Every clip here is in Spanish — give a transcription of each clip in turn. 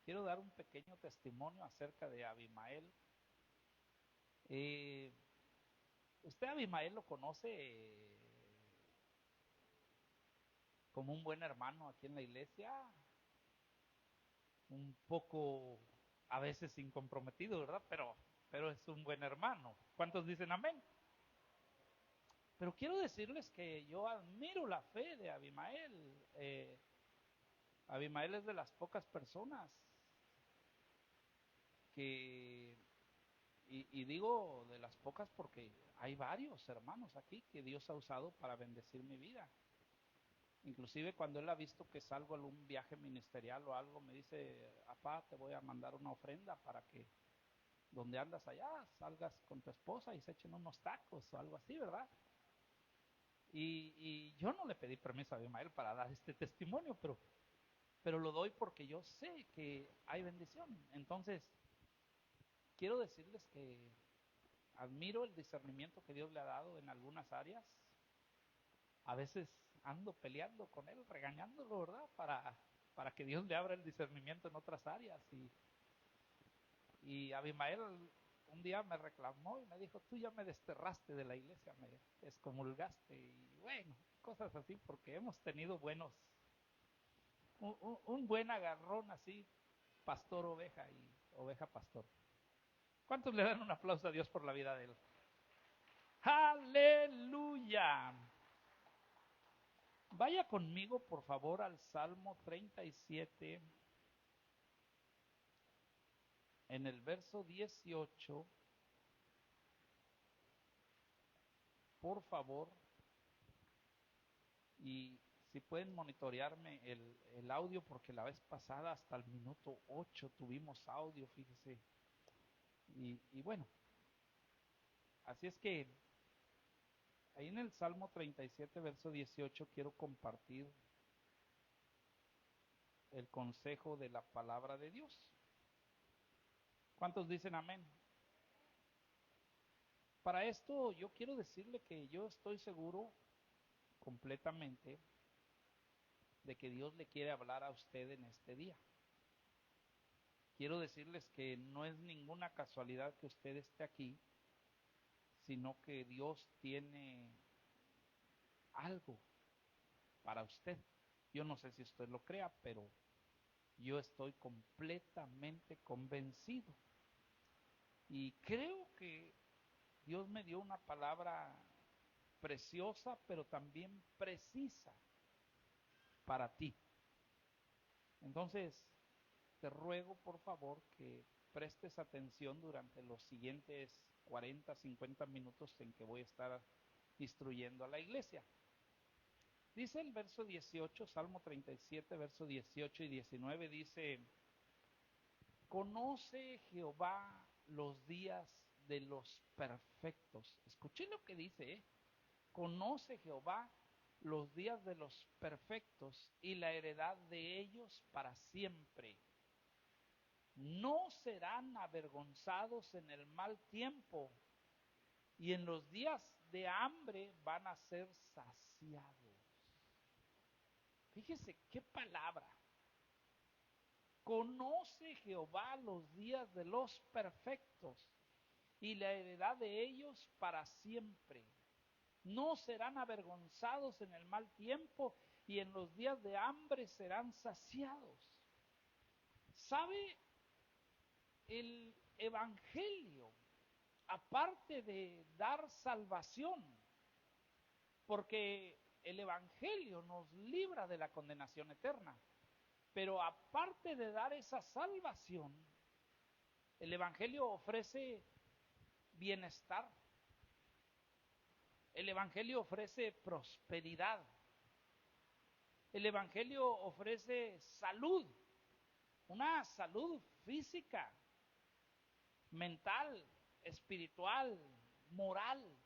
quiero dar un pequeño testimonio acerca de Abimael. Eh, Usted Abimael lo conoce como un buen hermano aquí en la iglesia, un poco a veces incomprometido, ¿verdad? Pero es un buen hermano. ¿Cuántos dicen amén? Pero quiero decirles que yo admiro la fe de Abimael. Abimael es de las pocas personas que, y digo de las pocas porque hay varios hermanos aquí que Dios ha usado para bendecir mi vida. Inclusive cuando él ha visto que salgo a algún viaje ministerial o algo, me dice, apá, te voy a mandar una ofrenda para que donde andas allá salgas con tu esposa y se echen unos tacos o algo así, ¿verdad? Y yo no le pedí permiso a Abimael para dar este testimonio, pero lo doy porque yo sé que hay bendición. Entonces, quiero decirles que admiro el discernimiento que Dios le ha dado en algunas áreas. A veces ando peleando con él, regañándolo, ¿verdad? Para que Dios le abra el discernimiento en otras áreas. Y Abimael un día me reclamó y me dijo, tú ya me desterraste de la iglesia, me excomulgaste. Y bueno, cosas así, porque hemos tenido un buen agarrón así, pastor oveja y oveja pastor. ¿Cuántos le dan un aplauso a Dios por la vida de él? Aleluya. Vaya conmigo, por favor, al Salmo 37, en el verso 18, por favor, y si pueden monitorearme el audio, porque la vez pasada hasta el minuto 8 tuvimos audio, fíjese. Y bueno, así es que ahí en el Salmo 37, verso 18, quiero compartir el consejo de la palabra de Dios. ¿Cuántos dicen amén? Para esto yo quiero decirle que yo estoy seguro completamente de que Dios le quiere hablar a usted en este día. Quiero decirles que no es ninguna casualidad que usted esté aquí, sino que Dios tiene algo para usted. Yo no sé si usted lo crea, pero yo estoy completamente convencido. Y creo que Dios me dio una palabra preciosa, pero también precisa para ti. Entonces, te ruego por favor que prestes atención durante los siguientes 40, 50 minutos en que voy a estar instruyendo a la iglesia. Dice el verso 18, Salmo 37, verso 18 y 19, dice, conoce Jehová los días de los perfectos. Escuchen lo que dice, ¿eh? Conoce Jehová los días de los perfectos y la heredad de ellos para siempre. No serán avergonzados en el mal tiempo y en los días de hambre van a ser saciados. Fíjese qué palabra. Conoce Jehová los días de los perfectos y la heredad de ellos para siempre. No serán avergonzados en el mal tiempo y en los días de hambre serán saciados. ¿Sabe? El evangelio, aparte de dar salvación, porque el evangelio nos libra de la condenación eterna, pero aparte de dar esa salvación, el evangelio ofrece bienestar, el evangelio ofrece prosperidad, el evangelio ofrece salud, una salud física, mental, espiritual, moral.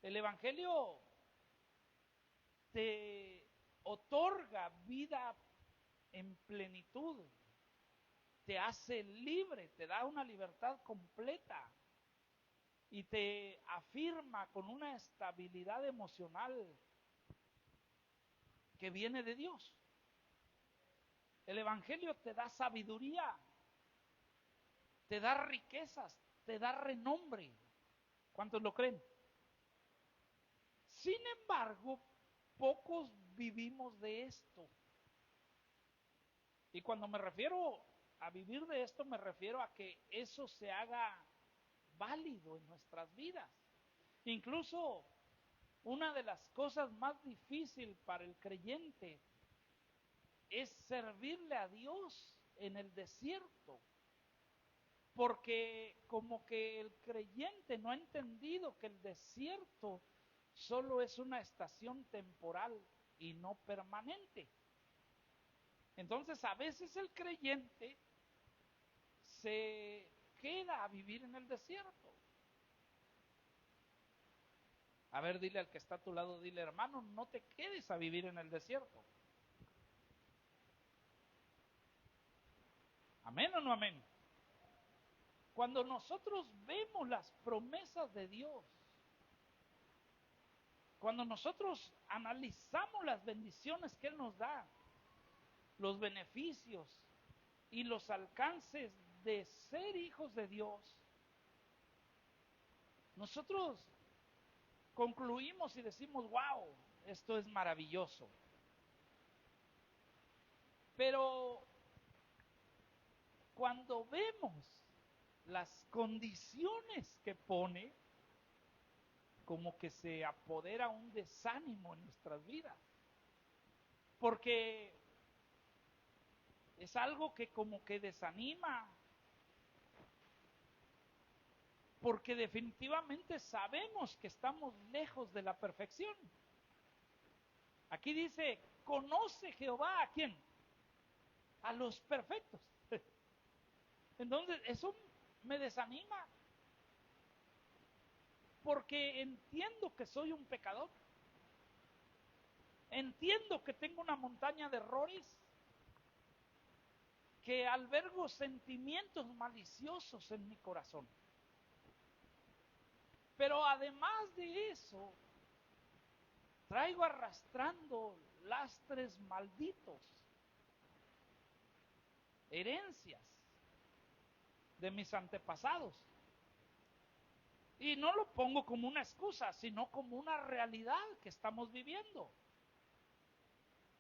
El evangelio te otorga vida en plenitud, te hace libre, te da una libertad completa y te afirma con una estabilidad emocional que viene de Dios. El Evangelio te da sabiduría, te da riquezas, te da renombre. ¿Cuántos lo creen? Sin embargo, pocos vivimos de esto. Y cuando me refiero a vivir de esto, me refiero a que eso se haga válido en nuestras vidas. Incluso una de las cosas más difíciles para el creyente es servirle a Dios en el desierto. Porque como que el creyente no ha entendido que el desierto solo es una estación temporal y no permanente. Entonces a veces el creyente se queda a vivir en el desierto. A ver, dile al que está a tu lado, dile, hermano, no te quedes a vivir en el desierto. ¿Amén o no amén? Cuando nosotros vemos las promesas de Dios, cuando nosotros analizamos las bendiciones que Él nos da, los beneficios y los alcances de ser hijos de Dios, nosotros concluimos y decimos, wow, esto es maravilloso. Pero cuando vemos las condiciones que pone, como que se apodera un desánimo en nuestras vidas. Porque es algo que como que desanima. Porque definitivamente sabemos que estamos lejos de la perfección. Aquí dice, conoce Jehová ¿a quién? A los perfectos. Entonces, eso me desanima. Porque entiendo que soy un pecador. Entiendo que tengo una montaña de errores. Que albergo sentimientos maliciosos en mi corazón. Pero además de eso, traigo arrastrando lastres malditos, herencias de mis antepasados. Y no lo pongo como una excusa, sino como una realidad que estamos viviendo.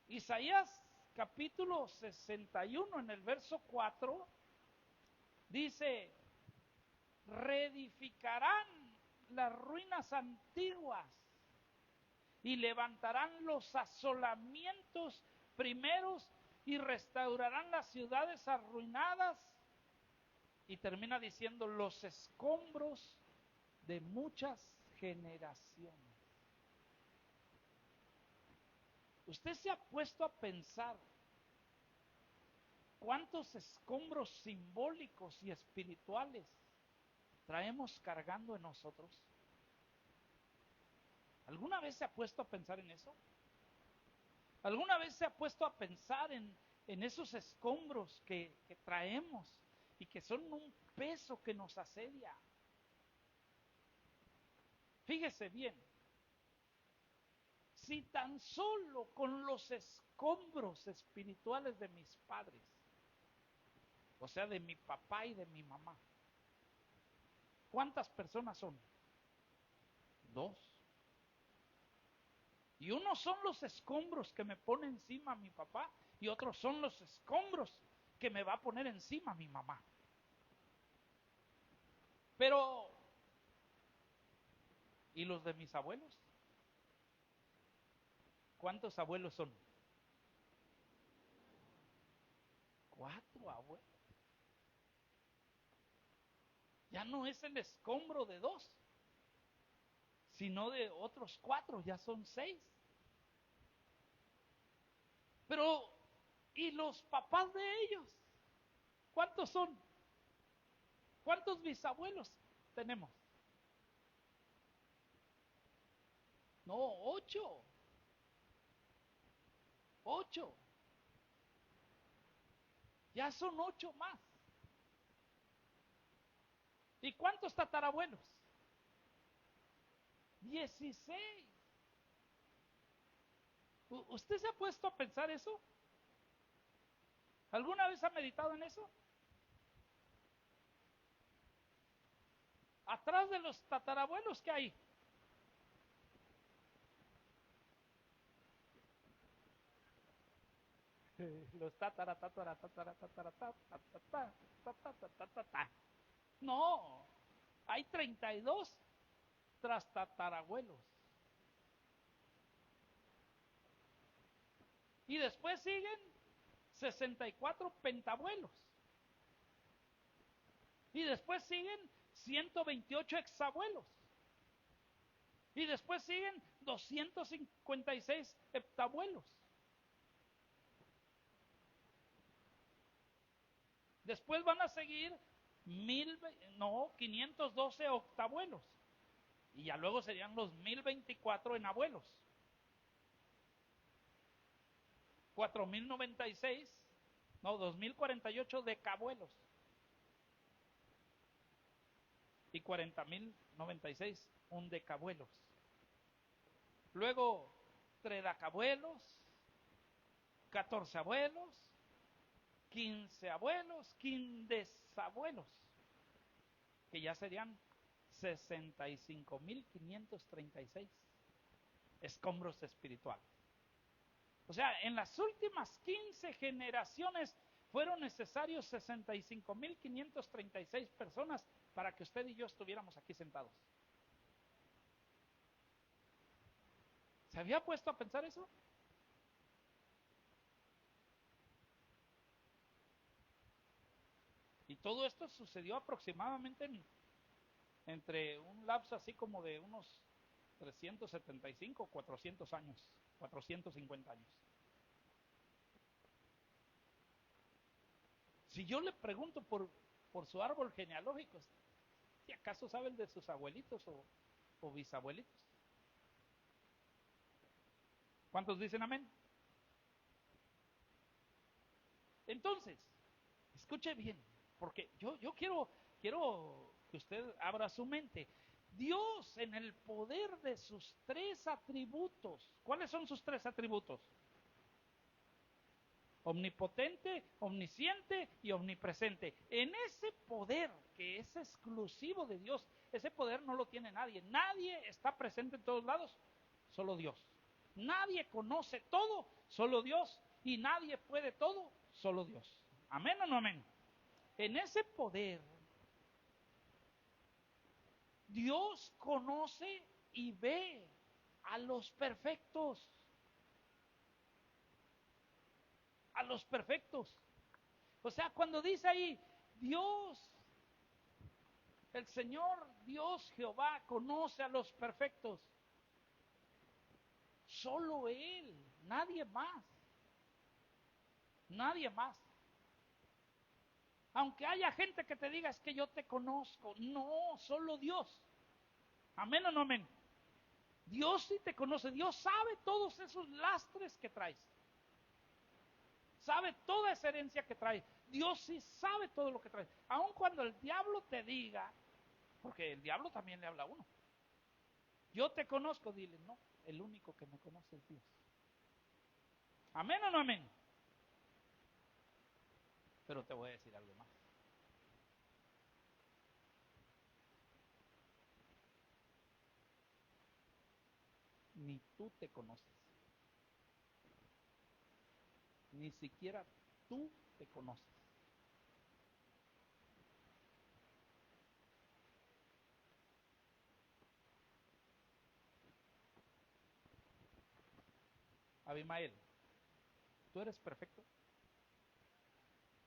Isaías capítulo 61 en el verso 4 dice, reedificarán las ruinas antiguas y levantarán los asolamientos primeros y restaurarán las ciudades arruinadas. Y termina diciendo los escombros de muchas generaciones. Usted se ha puesto a pensar cuántos escombros simbólicos y espirituales traemos cargando en nosotros. ¿Alguna vez se ha puesto a pensar en eso? ¿Alguna vez se ha puesto a pensar en esos escombros que traemos y que son un peso que nos asedia? Fíjese bien, si tan solo con los escombros espirituales de mis padres, o sea, de mi papá y de mi mamá, ¿cuántas personas son? 2. Y unos son los escombros que me pone encima mi papá y otros son los escombros que me va a poner encima mi mamá. Pero, ¿y los de mis abuelos? ¿Cuántos abuelos son? 4 abuelos. Ya no es el escombro de 2, sino de otros 4, ya son 6. Pero, ¿y los papás de ellos? ¿Cuántos son? ¿Cuántos bisabuelos tenemos? No, 8. 8. Ya son 8 más. ¿Y cuántos tatarabuelos? 16. ¿Usted se ha puesto a pensar eso? ¿Alguna vez ha meditado en eso? Atrás de los tatarabuelos que hay. Los tatara, tatara, tatara, tatara, tatara, tatara, tatara. No, hay 32 tras tatarabuelos. Y después siguen 64 pentabuelos. Y después siguen 128 exabuelos. Y después siguen 256 heptabuelos. Después van a seguir 512 octabuelos. Y ya luego serían los 1024 en abuelos. 2048 decabuelos. Y 40.096 undecabuelos. Luego, tredacabuelos, 14 abuelos, 15 abuelos, quindesabuelos, que ya serían 65.536 escombros espirituales. O sea, en las últimas 15 generaciones fueron necesarios 65.536 personas para que usted y yo estuviéramos aquí sentados. ¿Se había puesto a pensar eso? Y todo esto sucedió aproximadamente entre un lapso así como de unos 375, 400 años, 450 años. Si yo le pregunto por su árbol genealógico, ¿si acaso saben de sus abuelitos o bisabuelitos? ¿Cuántos dicen amén? Entonces, escuche bien, porque yo quiero que usted abra su mente. Dios, en el poder de sus 3 atributos, ¿cuáles son sus 3 atributos? Omnipotente, omnisciente y omnipresente. En ese poder que es exclusivo de Dios, ese poder no lo tiene nadie. Nadie está presente en todos lados, solo Dios. Nadie conoce todo, solo Dios. Y nadie puede todo, solo Dios. ¿Amén o no amén? En ese poder, Dios conoce y ve a los perfectos. A los perfectos. O sea, cuando dice ahí, Dios, el Señor, Dios Jehová, conoce a los perfectos. Solo Él, nadie más. Nadie más. Aunque haya gente que te diga, es que yo te conozco. No, solo Dios. ¿Amén o no amén? Dios sí te conoce. Dios sabe todos esos lastres que traes. Sabe toda esa herencia que traes. Dios sí sabe todo lo que traes. Aun cuando el diablo te diga, porque el diablo también le habla a uno. Yo te conozco, dile, no, el único que me conoce es Dios. ¿Amén o no amén? Pero te voy a decir algo más. Ni tú te conoces. Ni siquiera tú te conoces. Abimael, ¿tú eres perfecto?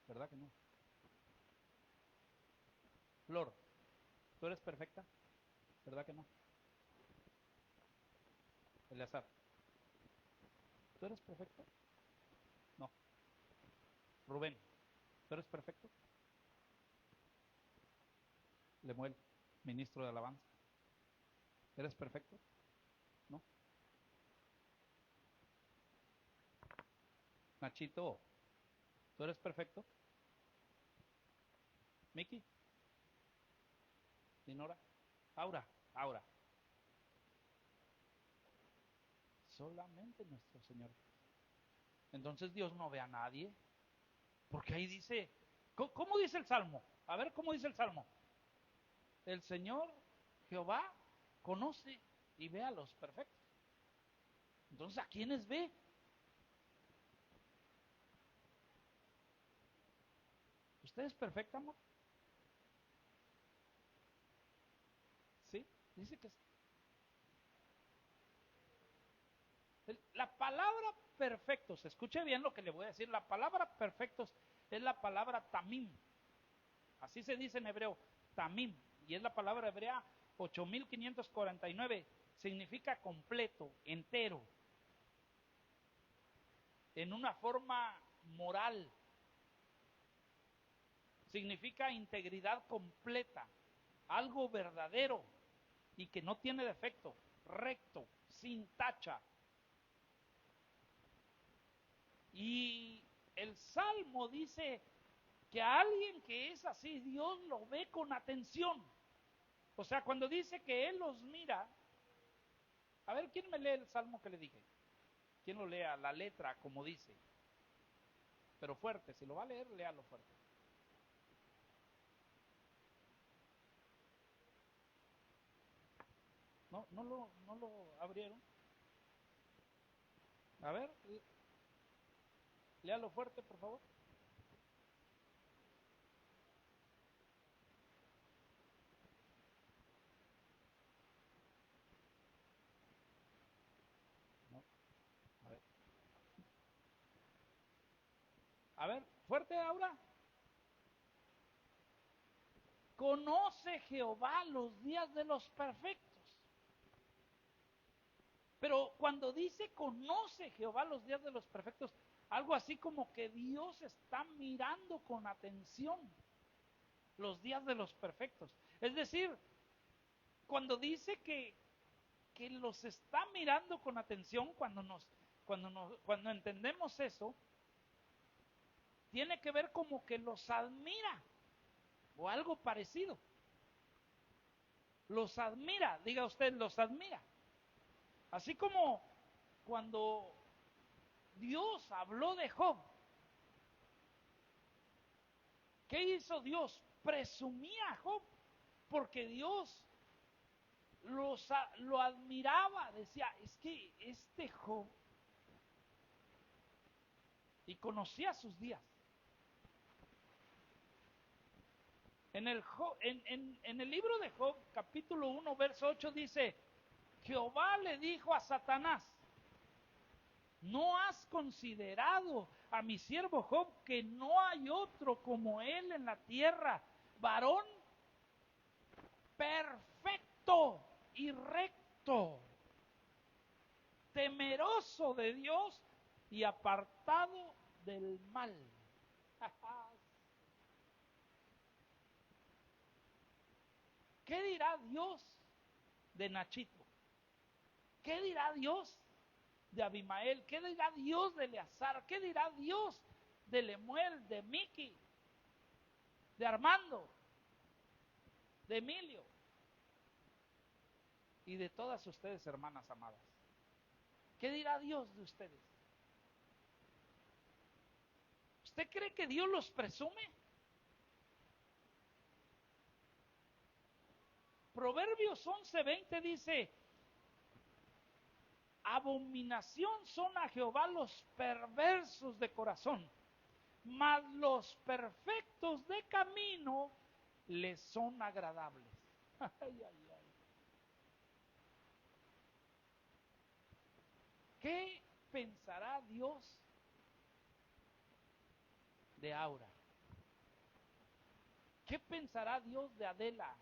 ¿Verdad que no? Flor, ¿tú eres perfecta? ¿Verdad que no? Eleazar, ¿tú eres perfecto? No. Rubén, ¿tú eres perfecto? Lemuel, ministro de alabanza, ¿eres perfecto? No. Nachito, ¿tú eres perfecto? Miki, Dinora, Aura. Solamente nuestro Señor. Entonces Dios no ve a nadie. Porque ahí dice, ¿cómo dice el Salmo? A ver, ¿cómo dice el Salmo? El Señor Jehová conoce y ve a los perfectos. Entonces, ¿a quiénes ve? ¿Usted es perfecta, amor? Sí, dice que sí. La palabra perfectos, escuche bien lo que le voy a decir, la palabra perfectos es la palabra tamim, así se dice en hebreo, tamim, y es la palabra hebrea 8549, significa completo, entero, en una forma moral, significa integridad completa, algo verdadero y que no tiene defecto, recto, sin tacha. Y el Salmo dice que a alguien que es así, Dios lo ve con atención. O sea, cuando dice que Él los mira, a ver, ¿quién me lee el Salmo que le dije? ¿Quién lo lea? La letra, como dice. Pero fuerte, si lo va a leer, léalo fuerte. ¿No lo abrieron? A ver, léalo fuerte, por favor. No, a ver. A ver, fuerte ahora. Conoce Jehová los días de los perfectos. Pero cuando dice conoce Jehová los días de los perfectos, algo así como que Dios está mirando con atención los días de los perfectos. Es decir, cuando dice que los está mirando con atención, cuando entendemos eso, tiene que ver como que los admira o algo parecido. Los admira, diga usted, los admira. Así como cuando Dios habló de Job, ¿qué hizo Dios? Presumía a Job, porque Dios lo admiraba, decía, es que este Job, y conocía sus días. En el libro de Job, capítulo 1, verso 8, dice, Jehová le dijo a Satanás, ¿no has considerado a mi siervo Job que no hay otro como él en la tierra, varón perfecto y recto, temeroso de Dios y apartado del mal? ¿Qué dirá Dios de Nachito? ¿Qué dirá Dios de Abimael? ¿Qué dirá Dios de Eleazar? ¿Qué dirá Dios de Lemuel, de Miki, de Armando, de Emilio y de todas ustedes, hermanas amadas? ¿Qué dirá Dios de ustedes? ¿Usted cree que Dios los presume? Proverbios 11:20 dice, abominación son a Jehová los perversos de corazón, mas los perfectos de camino les son agradables. Ay, ay, ay. ¿Qué pensará Dios de Aura? ¿Qué pensará Dios de Adela?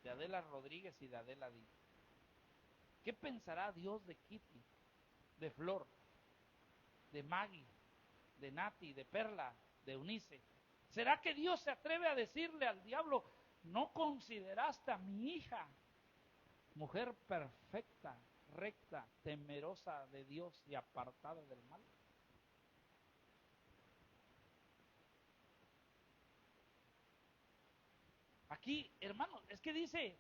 De Adela Rodríguez y de Adela Díaz. ¿Qué pensará Dios de Kitty, de Flor, de Maggie, de Nati, de Perla, de Eunice? ¿Será que Dios se atreve a decirle al diablo, no consideraste a mi hija, mujer perfecta, recta, temerosa de Dios y apartada del mal? Aquí, hermanos, es que dice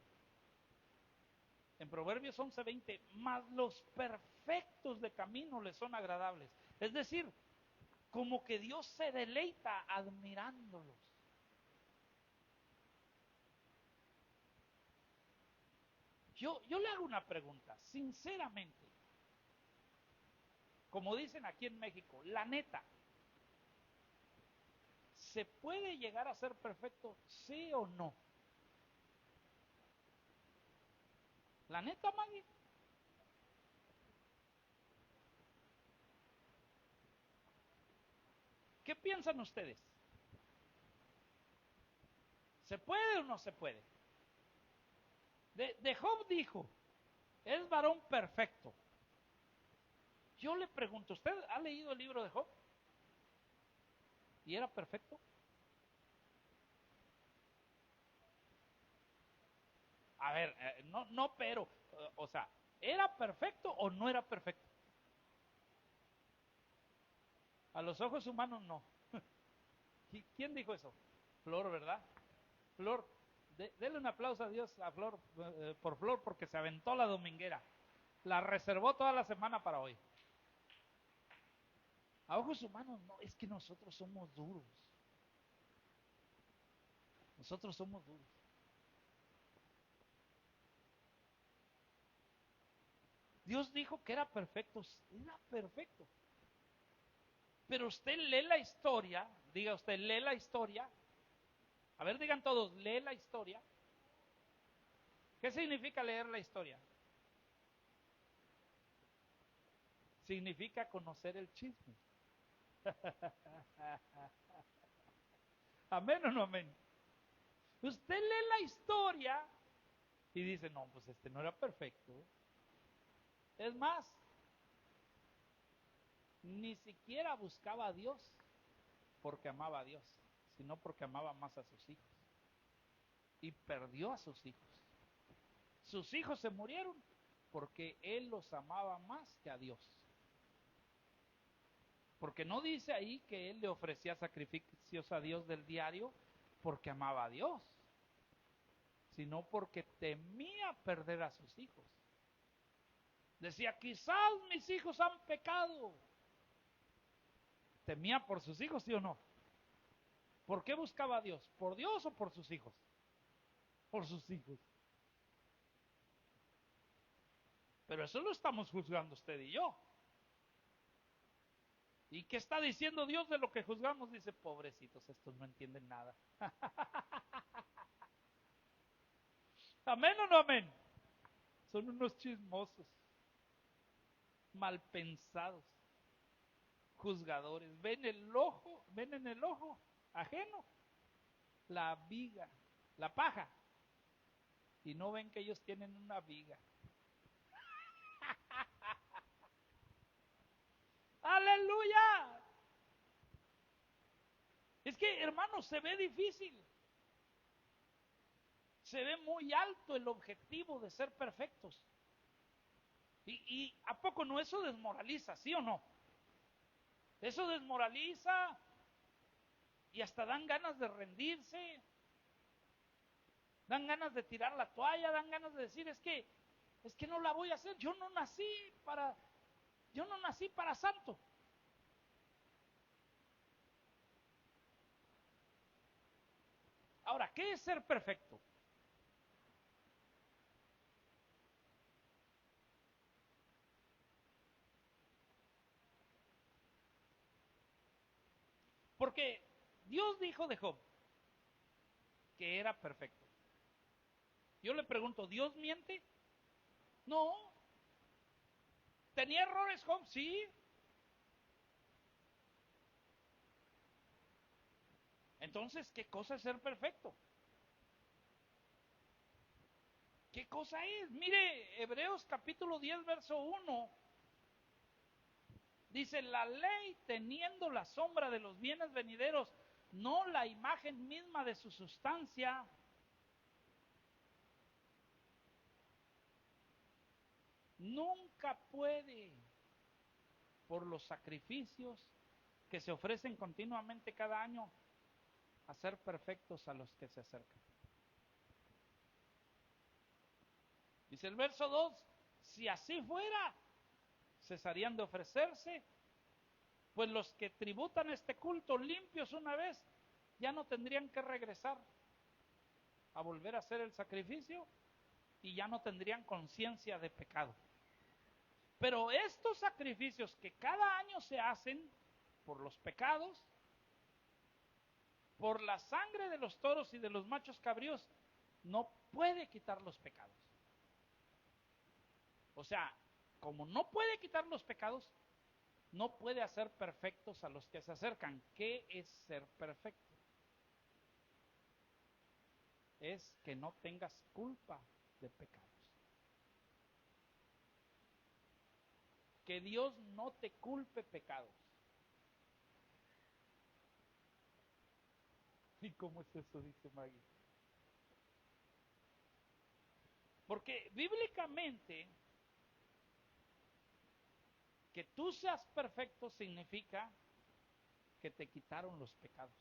en Proverbios 11:20, mas los perfectos de camino les son agradables. Es decir, como que Dios se deleita admirándolos. Yo le hago una pregunta, sinceramente, como dicen aquí en México, la neta, ¿se puede llegar a ser perfecto, sí o no? La neta, Maggie. ¿Qué piensan ustedes? ¿Se puede o no se puede? De Job dijo, es varón perfecto. Yo le pregunto, ¿usted ha leído el libro de Job? ¿Y era perfecto? A ver, no, pero, o sea, ¿era perfecto o no era perfecto? A los ojos humanos no. ¿Quién dijo eso? Flor, ¿verdad? Flor, dele un aplauso a Dios a Flor, por Flor, porque se aventó la dominguera. La reservó toda la semana para hoy. A ojos humanos no, es que nosotros somos duros. Nosotros somos duros. Dios dijo que era perfecto, era perfecto. Pero usted lee la historia, diga usted, lee la historia. A ver, digan todos, lee la historia. ¿Qué significa leer la historia? Significa conocer el chisme. ¿Amén o no amén? Usted lee la historia y dice, no, pues este no era perfecto. Es más, ni siquiera buscaba a Dios porque amaba a Dios, sino porque amaba más a sus hijos. Y perdió a sus hijos. Sus hijos se murieron porque él los amaba más que a Dios. Porque no dice ahí que él le ofrecía sacrificios a Dios del diario porque amaba a Dios, sino porque temía perder a sus hijos. Decía, quizás mis hijos han pecado. Temía por sus hijos, ¿sí o no? ¿Por qué buscaba a Dios? ¿Por Dios o por sus hijos? Por sus hijos. Pero eso lo estamos juzgando usted y yo. ¿Y qué está diciendo Dios de lo que juzgamos? Dice, pobrecitos, estos no entienden nada. ¿Amén o no amén? Son unos chismosos, mal pensados, juzgadores. Ven en el ojo ajeno la viga, la paja, y no ven que ellos tienen una viga. ¡Aleluya! Es que, hermanos, se ve difícil. Se ve muy alto el objetivo de ser perfectos. ¿Y a poco no eso desmoraliza, sí o no? Eso desmoraliza y hasta dan ganas de rendirse, dan ganas de tirar la toalla, dan ganas de decir, es que no la voy a hacer, yo no nací para santo. Ahora, ¿qué es ser perfecto? Porque Dios dijo de Job que era perfecto. Yo le pregunto, ¿Dios miente? No. ¿Tenía errores Job? Sí. Entonces, ¿qué cosa es ser perfecto? ¿Qué cosa es? Mire, Hebreos capítulo 10, verso 1. Dice, la ley teniendo la sombra de los bienes venideros, no la imagen misma de su sustancia, nunca puede, por los sacrificios que se ofrecen continuamente cada año, hacer perfectos a los que se acercan. Dice el verso 2, si así fuera, cesarían de ofrecerse Pues los que tributan este culto limpios una vez, ya no tendrían que regresar a volver a hacer el sacrificio y ya no tendrían conciencia de pecado. Pero estos sacrificios que cada año se hacen por los pecados, por la sangre de los toros y de los machos cabríos, no puede quitar los pecados. O sea, como no puede quitar los pecados, no puede hacer perfectos a los que se acercan. ¿Qué es ser perfecto? Es que no tengas culpa de pecados. Que Dios no te culpe pecados. ¿Y cómo es eso? Dice Maggie. Porque bíblicamente, que tú seas perfecto significa que te quitaron los pecados.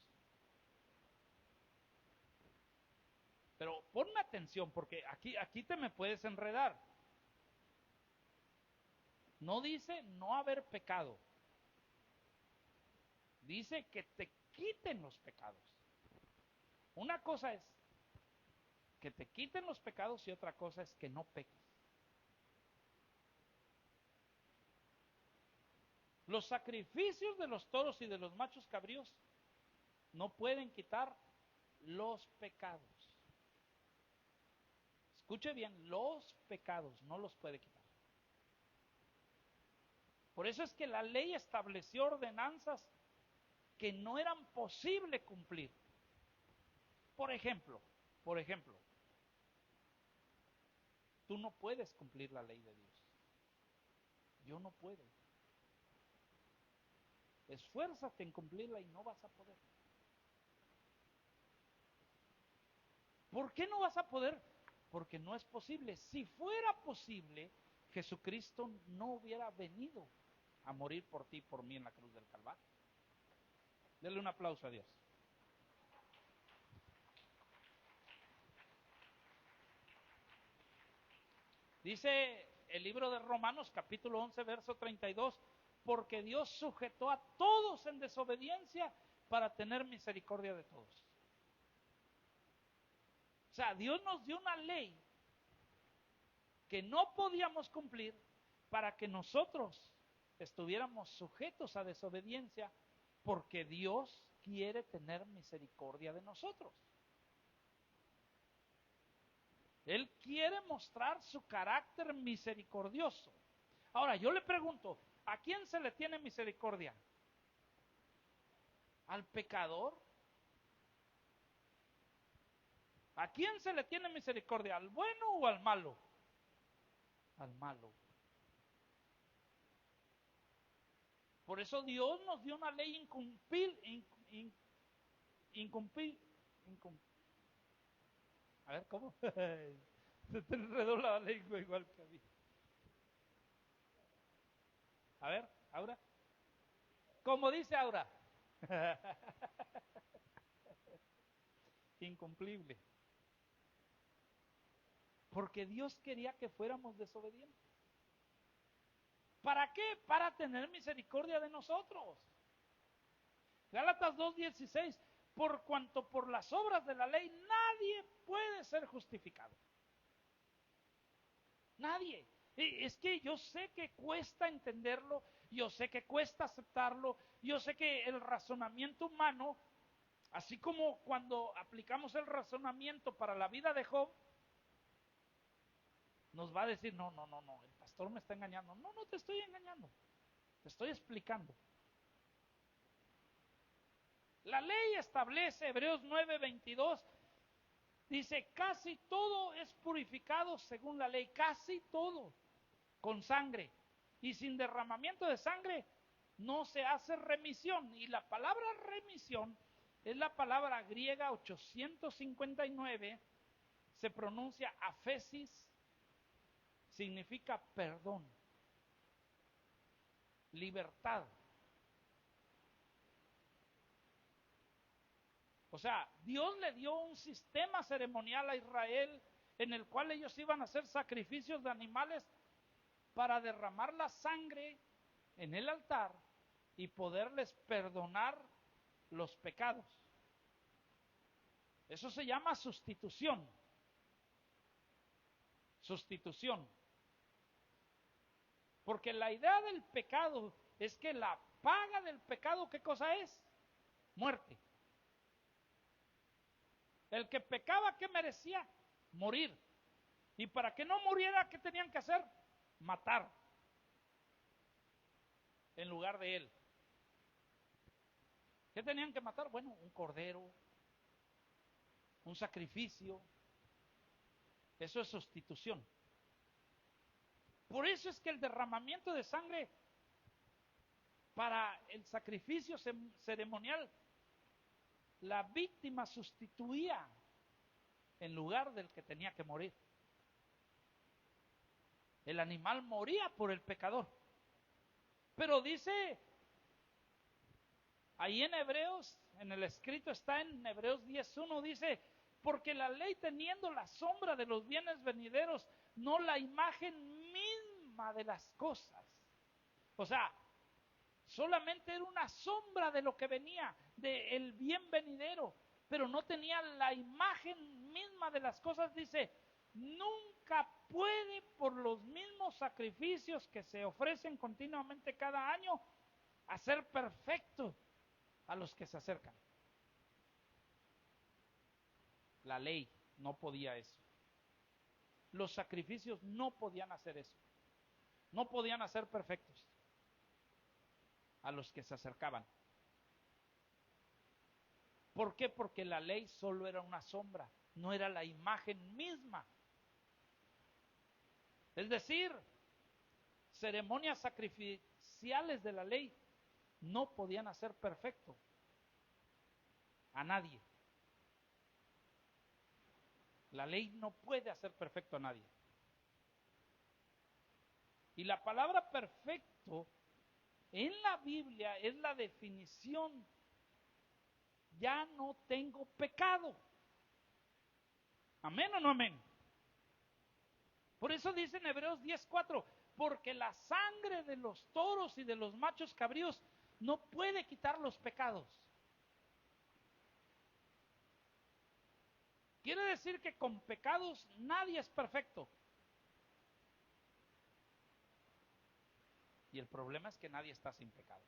Pero ponme atención, porque aquí te me puedes enredar. No dice no haber pecado. Dice que te quiten los pecados. Una cosa es que te quiten los pecados y otra cosa es que no peques. Los sacrificios de los toros y de los machos cabríos no pueden quitar los pecados. Escuche bien, los pecados no los puede quitar. Por eso es que la ley estableció ordenanzas que no eran posible cumplir. Por ejemplo, tú no puedes cumplir la ley de Dios. Yo no puedo. Esfuérzate en cumplirla y no vas a poder. ¿Por qué no vas a poder? Porque no es posible. Si fuera posible, Jesucristo no hubiera venido a morir por ti y por mí en la cruz del Calvario. Denle un aplauso a Dios. Dice el libro de Romanos, capítulo 11, verso 32, porque Dios sujetó a todos en desobediencia para tener misericordia de todos. O sea, Dios nos dio una ley que no podíamos cumplir para que nosotros estuviéramos sujetos a desobediencia, porque Dios quiere tener misericordia de nosotros. Él quiere mostrar su carácter misericordioso. Ahora, yo le pregunto, ¿a quién se le tiene misericordia? ¿Al pecador? ¿A quién se le tiene misericordia? ¿Al bueno o al malo? Al malo. Por eso Dios nos dio una ley a ver, ¿cómo? Se te enredó la lengua igual que a mí. A ver, Aura. ¿Cómo dice Aura? Incumplible. Porque Dios quería que fuéramos desobedientes. ¿Para qué? Para tener misericordia de nosotros. Gálatas 2:16, por cuanto por las obras de la ley nadie puede ser justificado. Nadie. Es que yo sé que cuesta entenderlo, yo sé que cuesta aceptarlo, yo sé que el razonamiento humano, así como cuando aplicamos el razonamiento para la vida de Job, nos va a decir, no, el pastor me está engañando. No, no te estoy engañando, te estoy explicando. La ley establece, Hebreos 9:22, dice, casi todo es purificado según la ley, casi todo, con sangre. Y sin derramamiento de sangre no se hace remisión. Y la palabra remisión es la palabra griega 859, se pronuncia aphesis, significa perdón, libertad. O sea, Dios le dio un sistema ceremonial a Israel en el cual ellos iban a hacer sacrificios de animales para derramar la sangre en el altar y poderles perdonar los pecados. Eso se llama sustitución. Sustitución. Porque la idea del pecado es que la paga del pecado, ¿qué cosa es? Muerte. El que pecaba, ¿qué merecía? Morir. Y para que no muriera, ¿qué tenían que hacer? Matar. En lugar de él. ¿Qué tenían que matar? Bueno, un cordero, un sacrificio. Eso es sustitución. Por eso es que el derramamiento de sangre para el sacrificio ceremonial, la víctima sustituía en lugar del que tenía que morir. El animal moría por el pecador. Pero dice, ahí en Hebreos, en el escrito está en Hebreos 10:1, dice, porque la ley teniendo la sombra de los bienes venideros, no la imagen misma de las cosas. O sea, solamente era una sombra de lo que venía, del bien venidero, pero no tenía la imagen misma de las cosas. Dice, nunca puede por los mismos sacrificios que se ofrecen continuamente cada año, hacer perfecto a los que se acercan. La ley no podía eso. Los sacrificios no podían hacer eso. No podían hacer perfectos a los que se acercaban. ¿Por qué? Porque la ley solo era una sombra, no era la imagen misma. Es decir, ceremonias sacrificiales de la ley no podían hacer perfecto a nadie. La ley no puede hacer perfecto a nadie. Y la palabra perfecto en la Biblia es la definición. Ya no tengo pecado. ¿Amén o no amén? Por eso dice en Hebreos 10:4, porque la sangre de los toros y de los machos cabríos no puede quitar los pecados. Quiere decir que con pecados nadie es perfecto. Y el problema es que nadie está sin pecado.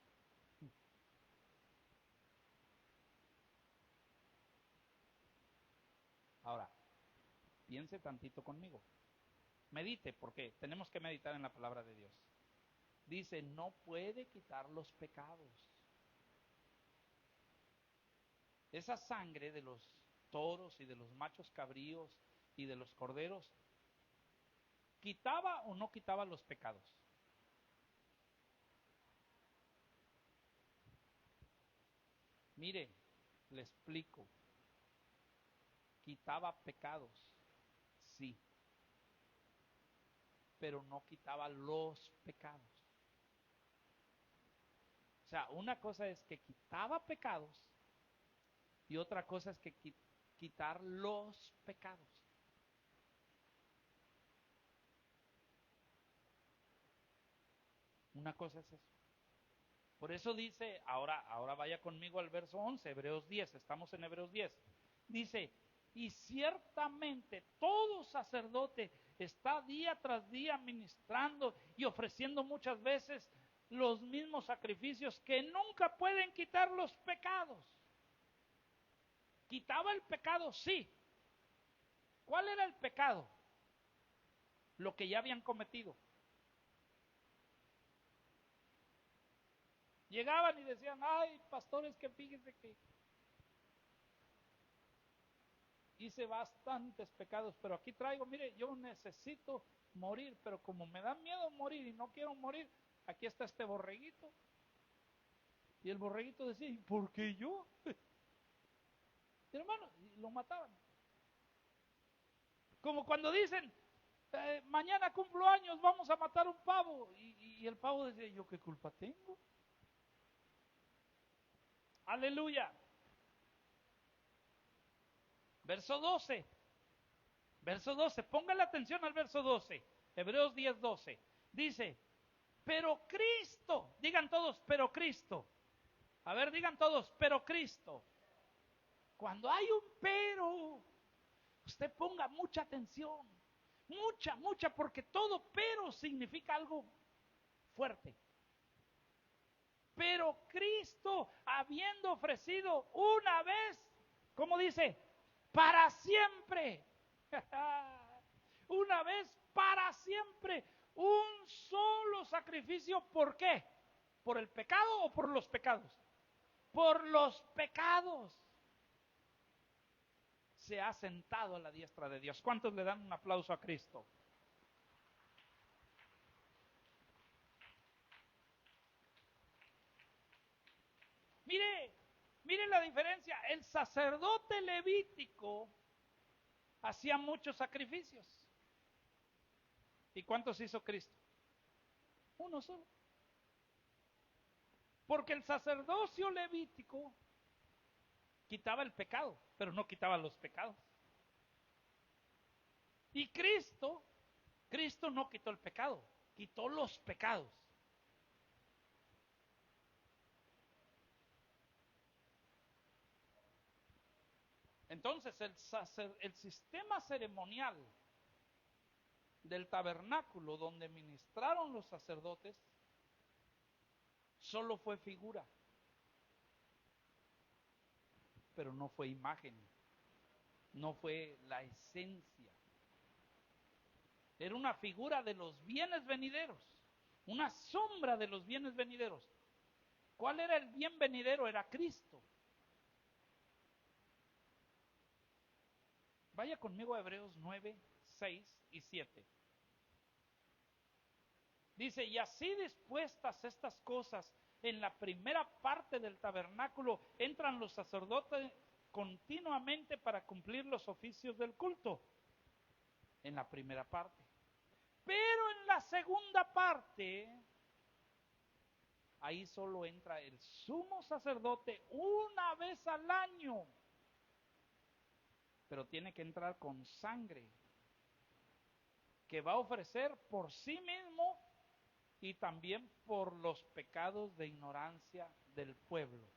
Ahora, piense tantito conmigo. Medite, porque tenemos que meditar en la palabra de Dios. Dice, no puede quitar los pecados. Esa sangre de los toros y de los machos cabríos y de los corderos, ¿quitaba o no quitaba los pecados? Mire, le explico. Quitaba pecados, sí, pero no quitaba los pecados. O sea, una cosa es que quitaba pecados y otra cosa es que quitar los pecados. Una cosa es eso. Por eso dice, ahora vaya conmigo al verso 11, Hebreos 10, estamos en Hebreos 10. Dice, y ciertamente todo sacerdote está día tras día ministrando y ofreciendo muchas veces los mismos sacrificios que nunca pueden quitar los pecados. ¿Quitaba el pecado? Sí. ¿Cuál era el pecado? Lo que ya habían cometido. Llegaban y decían, ay, pastores, que fíjense que hice bastantes pecados, pero aquí traigo, mire, yo necesito morir, pero como me da miedo morir y no quiero morir, aquí está este borreguito. Y el borreguito decía, ¿y por qué yo? Y hermano, lo mataban. Como cuando dicen, mañana cumplo años, vamos a matar un pavo. Y el pavo decía, ¿yo qué culpa tengo? Aleluya. Verso 12. Verso 12. Póngale atención al verso 12. Hebreos 10:12. Dice, Pero Cristo, digan todos, pero Cristo. A ver, digan todos, pero Cristo. Cuando hay un pero, usted ponga mucha atención, mucha, porque todo pero significa algo fuerte. Pero Cristo, habiendo ofrecido una vez, ¿cómo dice? Para siempre. Una vez para siempre. Un solo sacrificio. ¿Por qué? ¿Por el pecado o por los pecados? Por los pecados. Se ha sentado a la diestra de Dios. ¿Cuántos le dan un aplauso a Cristo? Mire la diferencia. El sacerdote levítico hacía muchos sacrificios. ¿Y cuántos hizo Cristo? Uno solo. Porque el sacerdocio levítico quitaba el pecado, pero no quitaba los pecados. Y Cristo no quitó el pecado, quitó los pecados. Entonces el sistema ceremonial del tabernáculo donde ministraron los sacerdotes solo fue figura, pero no fue imagen, no fue la esencia. Era una figura de los bienes venideros, una sombra de los bienes venideros. ¿Cuál era el bien venidero? Era Cristo. Vaya conmigo a Hebreos 9, 6 y 7. Dice, y así dispuestas estas cosas, en la primera parte del tabernáculo entran los sacerdotes continuamente para cumplir los oficios del culto. En la primera parte. Pero en la segunda parte, ahí solo entra el sumo sacerdote una vez al año. Pero tiene que entrar con sangre que va a ofrecer por sí mismo y también por los pecados de ignorancia del pueblo.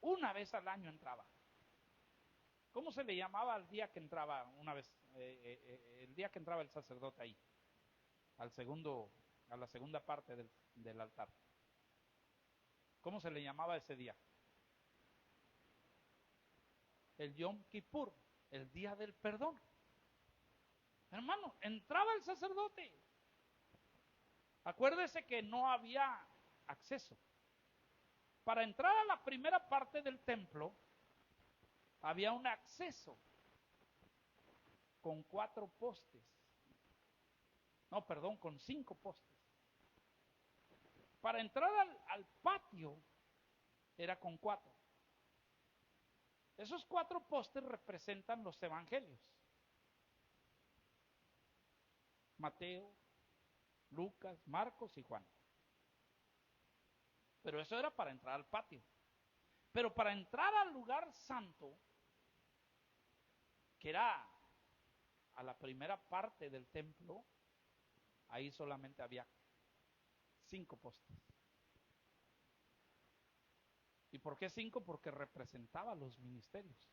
Una vez al año entraba. ¿Cómo se le llamaba al día que entraba una vez? El día que entraba el sacerdote ahí, a la segunda parte del altar. ¿Cómo se le llamaba ese día? El Yom Kippur, el día del perdón. Hermano, entraba el sacerdote. Acuérdese que no había acceso. Para entrar a la primera parte del templo, había un acceso con 4 postes. No, perdón, con 5 postes. Para entrar al patio, era con 4. Esos 4 postes representan los evangelios. Mateo, Lucas, Marcos y Juan. Pero eso era para entrar al patio. Pero para entrar al lugar santo, que era a la primera parte del templo, ahí solamente había 5 postes. ¿Y por qué 5? Porque representaba los ministerios.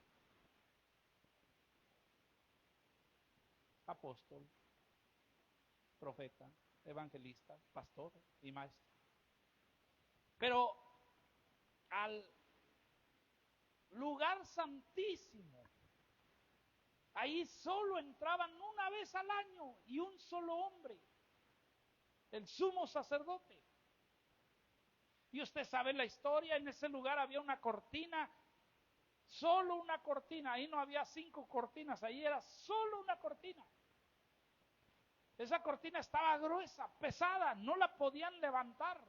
Apóstol, profeta, evangelista, pastor y maestro. Pero al lugar santísimo, ahí solo entraban una vez al año y un solo hombre, el sumo sacerdote. Y usted sabe la historia, en ese lugar había una cortina, solo una cortina, ahí no había 5 cortinas, ahí era solo una cortina. Esa cortina estaba gruesa, pesada, no la podían levantar.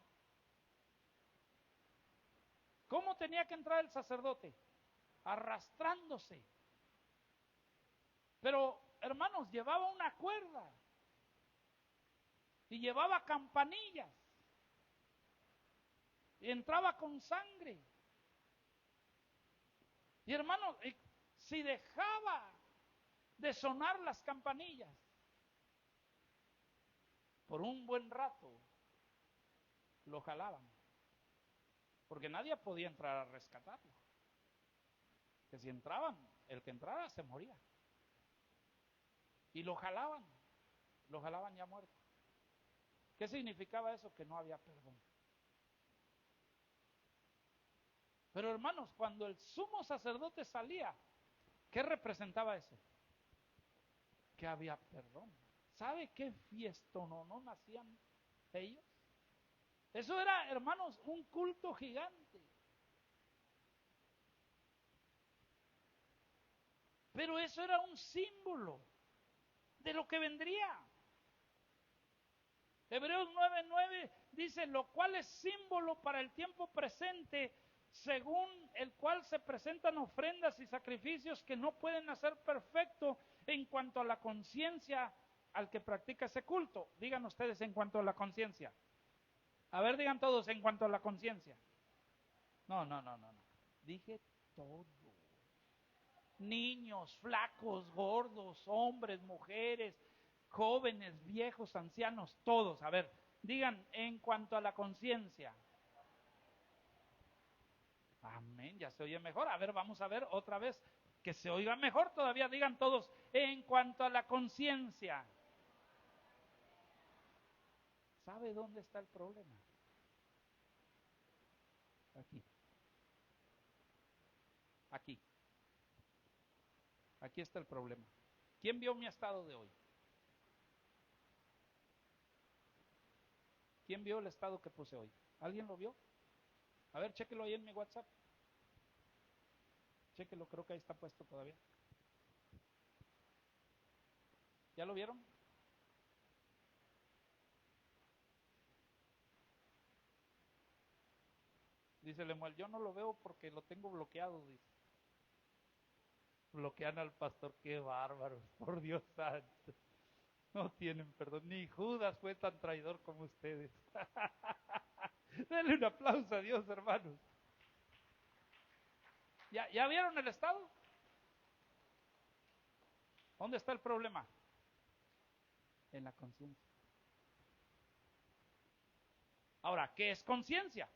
¿Cómo tenía que entrar el sacerdote? Arrastrándose. Pero, hermanos, llevaba una cuerda y llevaba campanillas y entraba con sangre. Y hermanos, si dejaba de sonar las campanillas por un buen rato, lo jalaban, porque nadie podía entrar a rescatarlo. Que si entraban, el que entrara se moría. Y lo jalaban ya muerto. ¿Qué significaba eso? Que no había perdón. Pero hermanos, cuando el sumo sacerdote salía, ¿qué representaba eso? Que había perdón. ¿Sabe qué fiestononón hacían ellos? Eso era, hermanos, un culto gigante. Pero eso era un símbolo de lo que vendría. Hebreos 9:9 dice, lo cual es símbolo para el tiempo presente, según el cual se presentan ofrendas y sacrificios que no pueden hacer perfecto en cuanto a la conciencia al que practica ese culto. Digan ustedes en cuanto a la conciencia. A ver, digan todos en cuanto a la conciencia. No. Dije todo. Niños, flacos, gordos, hombres, mujeres, jóvenes, viejos, ancianos, todos. A ver, digan en cuanto a la conciencia. Amén, ya se oye mejor. A ver, vamos a ver otra vez que se oiga mejor todavía. Digan todos en cuanto a la conciencia. ¿Sabe dónde está el problema? Aquí. Aquí. Aquí está el problema. ¿Quién vio mi estado de hoy? ¿Quién vio el estado que puse hoy? ¿Alguien lo vio? A ver, chéquelo ahí en mi WhatsApp. Chéquelo, creo que ahí está puesto todavía. ¿Ya lo vieron? Dice Lemuel, yo no lo veo porque lo tengo bloqueado, dice. Bloquean al pastor, qué bárbaros, por Dios santo. No tienen perdón, ni Judas fue tan traidor como ustedes. Denle un aplauso a Dios, hermanos. ¿Ya vieron el estado? ¿Dónde está el problema? En la conciencia. Ahora, ¿qué es conciencia?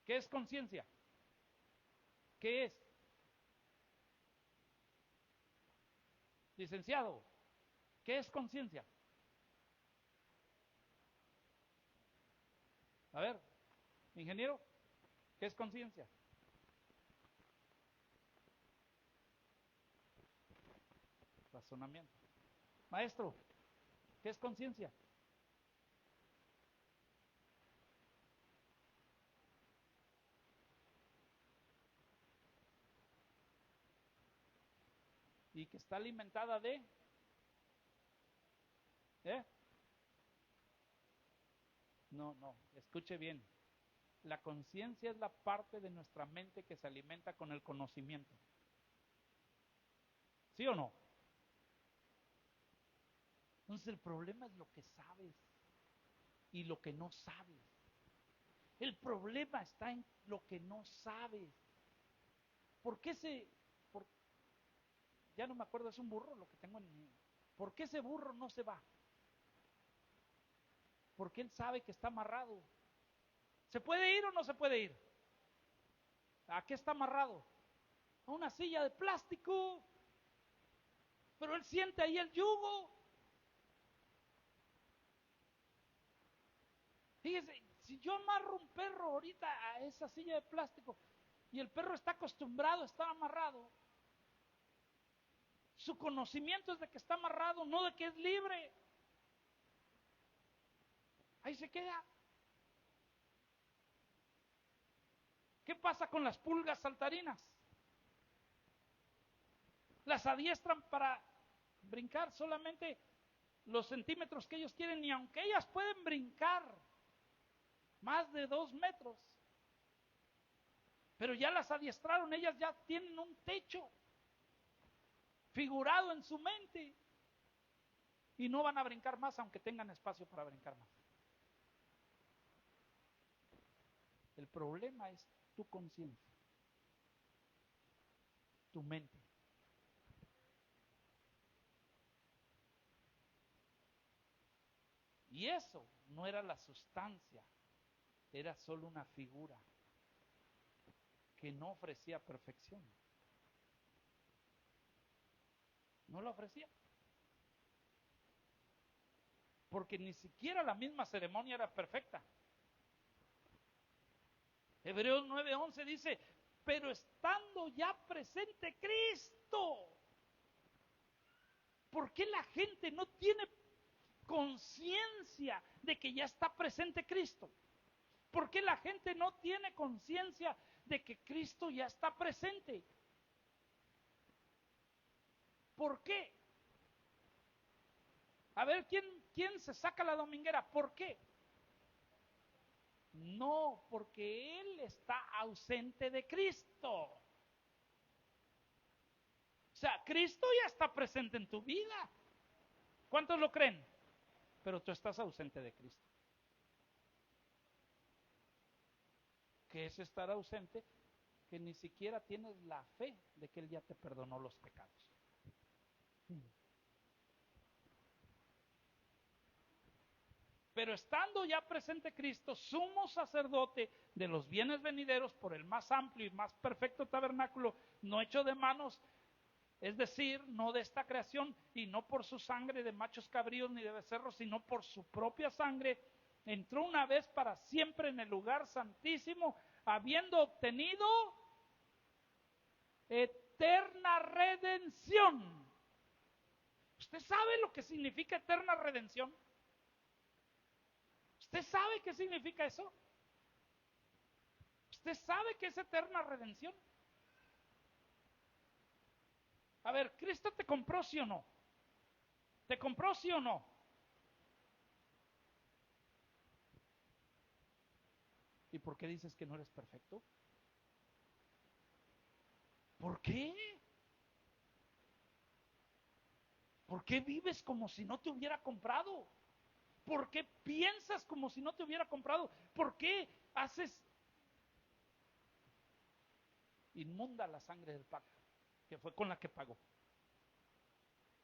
¿Qué es conciencia? ¿Qué es? Licenciado, ¿qué es conciencia? A ver, ingeniero, ¿qué es conciencia? Razonamiento. Maestro, ¿qué es conciencia? Y que está alimentada de... No, escuche bien. La conciencia es la parte de nuestra mente que se alimenta con el conocimiento. ¿Sí o no? Entonces el problema es lo que sabes y lo que no sabes. El problema está en lo que no sabes. ¿Por qué ya no me acuerdo, es un burro lo que tengo en mi... ¿Por qué ese burro no se va? Porque él sabe que está amarrado. ¿Se puede ir o no se puede ir? ¿A qué está amarrado? A una silla de plástico. Pero él siente ahí el yugo. Fíjese, si yo amarro un perro ahorita a esa silla de plástico y el perro está acostumbrado a estar amarrado, su conocimiento es de que está amarrado, no de que es libre. Ahí se queda. ¿Qué pasa con las pulgas saltarinas? Las adiestran para brincar solamente los centímetros que ellos quieren, y aunque ellas pueden brincar más de 2 metros, pero ya las adiestraron, ellas ya tienen un techo figurado en su mente y no van a brincar más aunque tengan espacio para brincar más. El problema es tu conciencia, tu mente. Y eso no era la sustancia, era solo una figura que no ofrecía perfección. No la ofrecía. Porque ni siquiera la misma ceremonia era perfecta. Hebreos 9:11 dice, pero estando ya presente Cristo. ¿Por qué la gente no tiene conciencia de que ya está presente Cristo? ¿Por qué la gente no tiene conciencia de que Cristo ya está presente? ¿Por qué? A ver, ¿quién se saca la dominguera? ¿Por qué? No, porque Él está ausente de Cristo. O sea, Cristo ya está presente en tu vida. ¿Cuántos lo creen? Pero tú estás ausente de Cristo. ¿Qué es estar ausente? Que ni siquiera tienes la fe de que Él ya te perdonó los pecados. Pero estando ya presente Cristo, sumo sacerdote de los bienes venideros por el más amplio y más perfecto tabernáculo, no hecho de manos, es decir, no de esta creación, y no por su sangre de machos cabríos ni de becerros, sino por su propia sangre, entró una vez para siempre en el lugar santísimo, habiendo obtenido eterna redención. ¿Usted sabe lo que significa eterna redención? ¿Usted sabe qué significa eso? ¿Usted sabe qué es eterna redención? A ver, ¿Cristo te compró sí o no? ¿Te compró sí o no? ¿Y por qué dices que no eres perfecto? ¿Por qué? ¿Por qué vives como si no te hubiera comprado? ¿Por qué piensas como si no te hubiera comprado? ¿Por qué haces inmunda la sangre del pacto, que fue con la que pagó?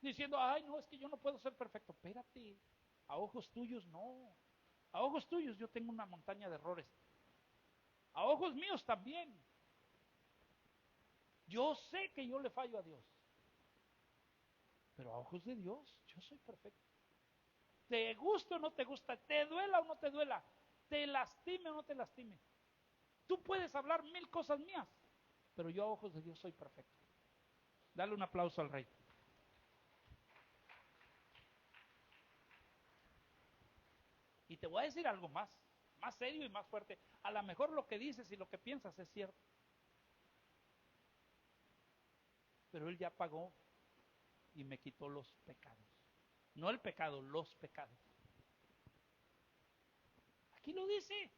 Diciendo, ay, no, es que yo no puedo ser perfecto. Espérate, a ojos tuyos no. A ojos tuyos yo tengo una montaña de errores. A ojos míos también. Yo sé que yo le fallo a Dios. Pero a ojos de Dios, yo soy perfecto. Te guste o no te gusta, te duela o no te duela, te lastime o no te lastime. Tú puedes hablar 1000 cosas mías, pero yo a ojos de Dios soy perfecto. Dale un aplauso al Rey. Y te voy a decir algo más serio y más fuerte. A lo mejor lo que dices y lo que piensas es cierto. Pero Él ya pagó y me quitó los pecados. No el pecado, los pecados. Aquí lo dice.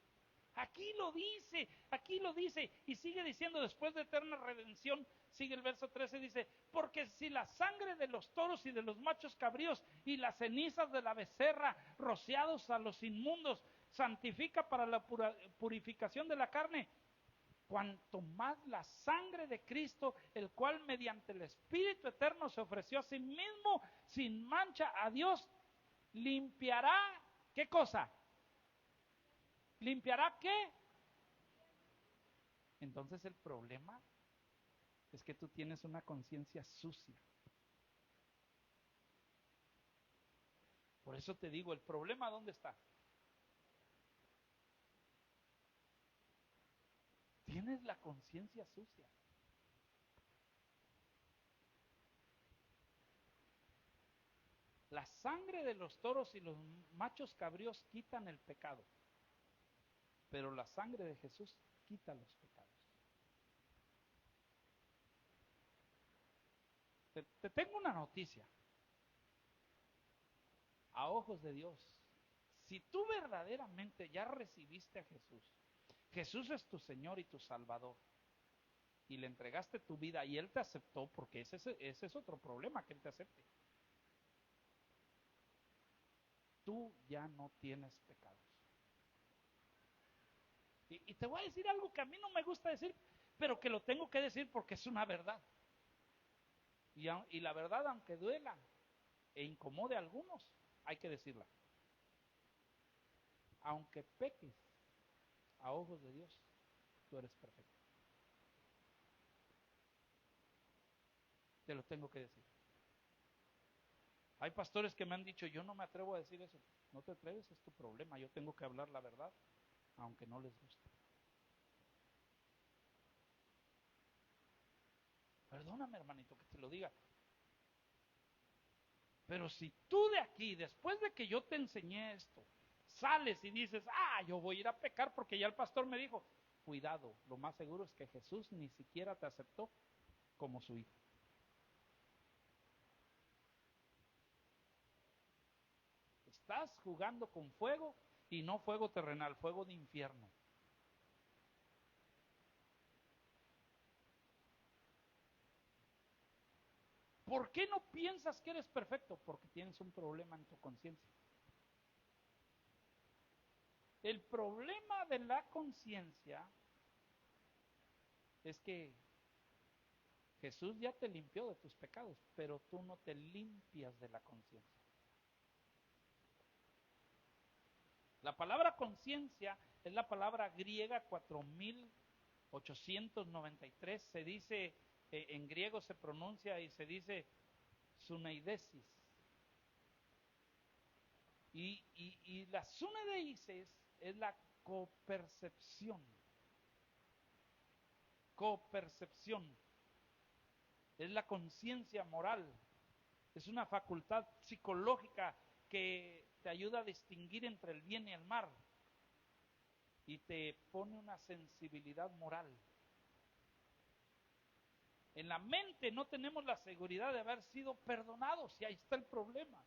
Aquí lo dice, aquí lo dice, y sigue diciendo después de eterna redención, sigue el verso 13, dice, porque si la sangre de los toros y de los machos cabríos y las cenizas de la becerra rociados a los inmundos santifica para la purificación de la carne, cuanto más la sangre de Cristo, el cual mediante el Espíritu eterno se ofreció a sí mismo sin mancha a Dios, limpiará, ¿qué cosa? ¿Limpiará qué? Entonces el problema es que tú tienes una conciencia sucia. Por eso te digo, el problema ¿dónde está? Tienes la conciencia sucia. La sangre de los toros y los machos cabríos quitan el pecado, pero la sangre de Jesús quita los pecados. Te tengo una noticia. A ojos de Dios, si tú verdaderamente ya recibiste a Jesús, Jesús es tu Señor y tu Salvador, y le entregaste tu vida y Él te aceptó, porque ese es otro problema, que Él te acepte. Tú ya no tienes pecados. Y te voy a decir algo que a mí no me gusta decir, pero que lo tengo que decir porque es una verdad. Y la verdad, aunque duela e incomode a algunos, hay que decirla. aunque peques a ojos de Dios, tú eres perfecto. Te lo tengo que decir. Hay pastores que me han dicho, yo no me atrevo a decir eso. No te atreves, es tu problema. Yo tengo que hablar la verdad, aunque no les guste. Perdóname, hermanito, que te lo diga. Pero si tú de aquí, después de que yo te enseñé esto, sales y dices, yo voy a ir a pecar porque ya el pastor me dijo, cuidado, lo más seguro es que Jesús ni siquiera te aceptó como su hijo. Estás jugando con fuego y no fuego terrenal, fuego de infierno. ¿Por qué no piensas que eres perfecto? Porque tienes un problema en tu conciencia. El problema de la conciencia es que Jesús ya te limpió de tus pecados, pero tú no te limpias de la conciencia. La palabra conciencia es la palabra griega 4893, se dice, en griego se pronuncia y se dice suneidesis. Y la suneidesis es la copercepción. Copercepción. Es la conciencia moral. Es una facultad psicológica que te ayuda a distinguir entre el bien y el mal. Y te pone una sensibilidad moral. En la mente no tenemos la seguridad de haber sido perdonados y ahí está el problema.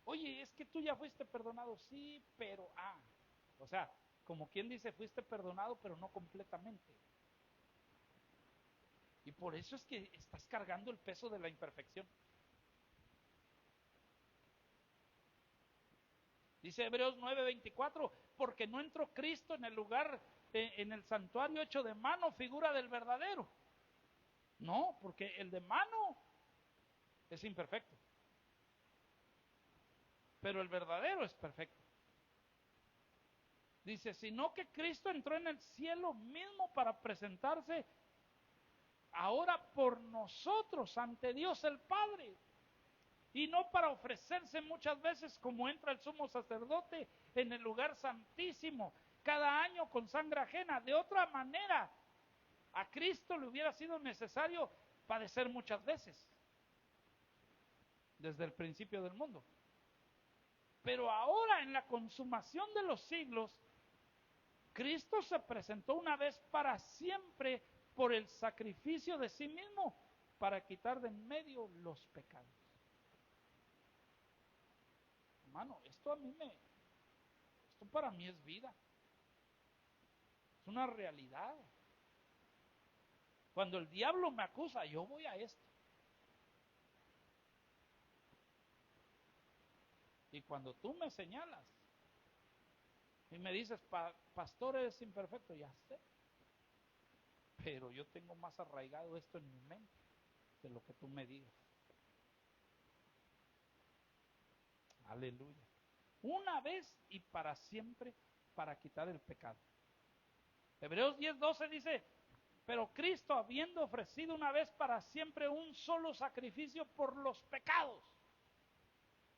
Oye, es que tú ya fuiste perdonado, sí, pero o sea, como quien dice, fuiste perdonado, pero no completamente. Y por eso es que estás cargando el peso de la imperfección. Dice Hebreos 9:24, porque no entró Cristo en el lugar, en el santuario hecho de mano, figura del verdadero. No, porque el de mano es imperfecto, pero el verdadero es perfecto. Dice, sino que Cristo entró en el cielo mismo para presentarse ahora por nosotros ante Dios el Padre. Y no para ofrecerse muchas veces como entra el sumo sacerdote en el lugar santísimo, cada año con sangre ajena. De otra manera, a Cristo le hubiera sido necesario padecer muchas veces, desde el principio del mundo. Pero ahora, en la consumación de los siglos, Cristo se presentó una vez para siempre por el sacrificio de sí mismo para quitar de en medio los pecados. Hermano, esto para mí es vida. Es una realidad. Cuando el diablo me acusa, yo voy a esto. Y cuando tú me señalas y me dices, pastor, eres imperfecto, ya sé. Pero yo tengo más arraigado esto en mi mente de lo que tú me digas. Aleluya. Una vez y para siempre para quitar el pecado. Hebreos 10:12 dice, pero Cristo, habiendo ofrecido una vez para siempre un solo sacrificio por los pecados.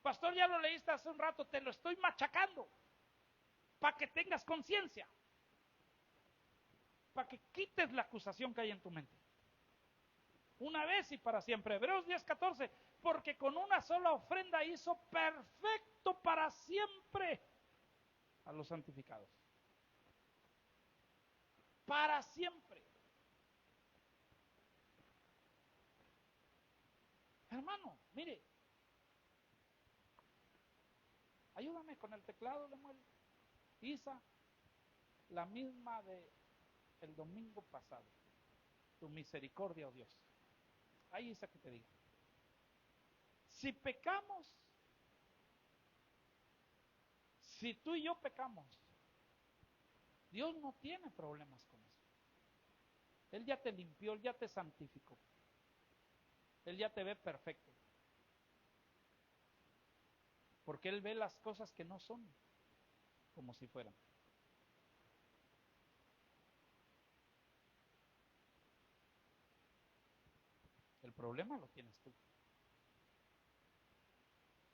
Pastor, ya lo leíste hace un rato, te lo estoy machacando para que tengas conciencia, para que quites la acusación que hay en tu mente. Una vez y para siempre. Hebreos 10:14, porque con una sola ofrenda hizo perfecto para siempre a los santificados. Para siempre. Hermano, mire, ayúdame con el teclado, Lemuel. Isa, la misma de el domingo pasado. Tu misericordia, oh Dios. Ahí Isa que te diga. Si pecamos, si tú y yo pecamos, Dios no tiene problemas con eso. Él ya te limpió, Él ya te santificó. Él ya te ve perfecto. Porque Él ve las cosas que no son como si fueran. El problema lo tienes tú.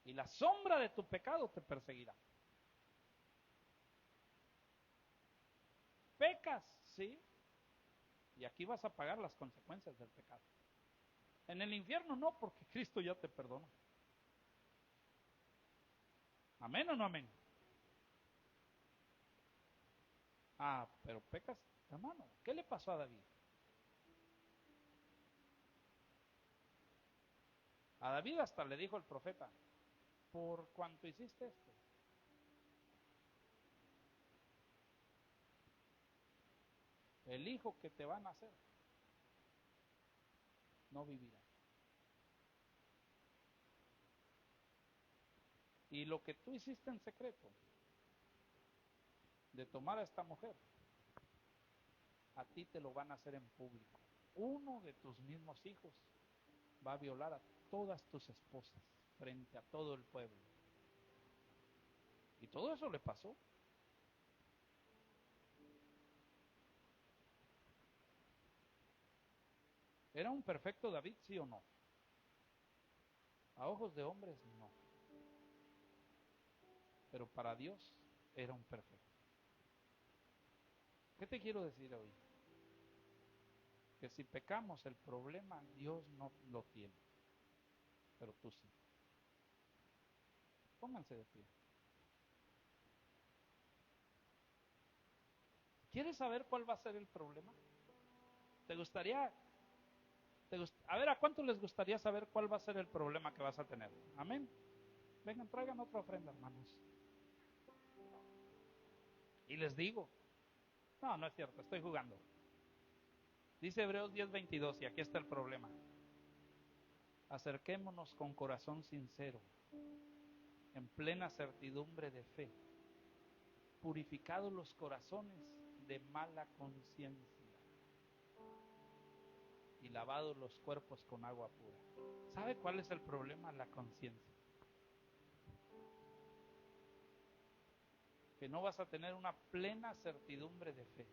Y la sombra de tu pecado te perseguirá. Pecas, sí. Y aquí vas a pagar las consecuencias del pecado. En el infierno no, porque Cristo ya te perdona. ¿Amén o no amén? Ah, pero pecas, hermano. ¿Qué le pasó a David? A David hasta le dijo el profeta, por cuanto hiciste esto, el hijo que te va a nacer no vivirá. Y lo que tú hiciste en secreto, de tomar a esta mujer, a ti te lo van a hacer en público. Uno de tus mismos hijos va a violar a todas tus esposas frente a todo el pueblo. Y todo eso le pasó. ¿Era un perfecto David, sí o no? A ojos de hombres, no. Pero para Dios era un perfecto. ¿Qué te quiero decir hoy? Que si pecamos, el problema Dios no lo tiene, pero tú sí. Pónganse de pie. ¿Quieres saber cuál va a ser el problema? ¿Te gustaría? A ver, ¿a cuánto les gustaría saber cuál va a ser el problema que vas a tener? Amén. Vengan, traigan otra ofrenda, hermanos. Y les digo, no, no es cierto, estoy jugando. Dice Hebreos 10:22, y aquí está el problema. Acerquémonos con corazón sincero, en plena certidumbre de fe, purificados los corazones de mala conciencia y lavados los cuerpos con agua pura. ¿Sabe cuál es el problema? La conciencia. Que no vas a tener una plena certidumbre de fe.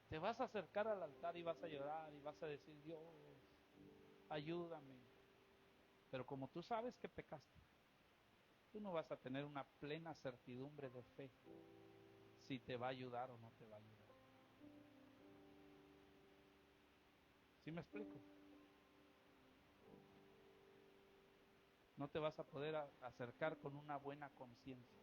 Te vas a acercar al altar y vas a llorar y vas a decir, Dios, ayúdame. Pero como tú sabes que pecaste, tú no vas a tener una plena certidumbre de fe si te va a ayudar o no te va a ayudar. ¿Sí me explico? No te vas a poder acercar con una buena conciencia.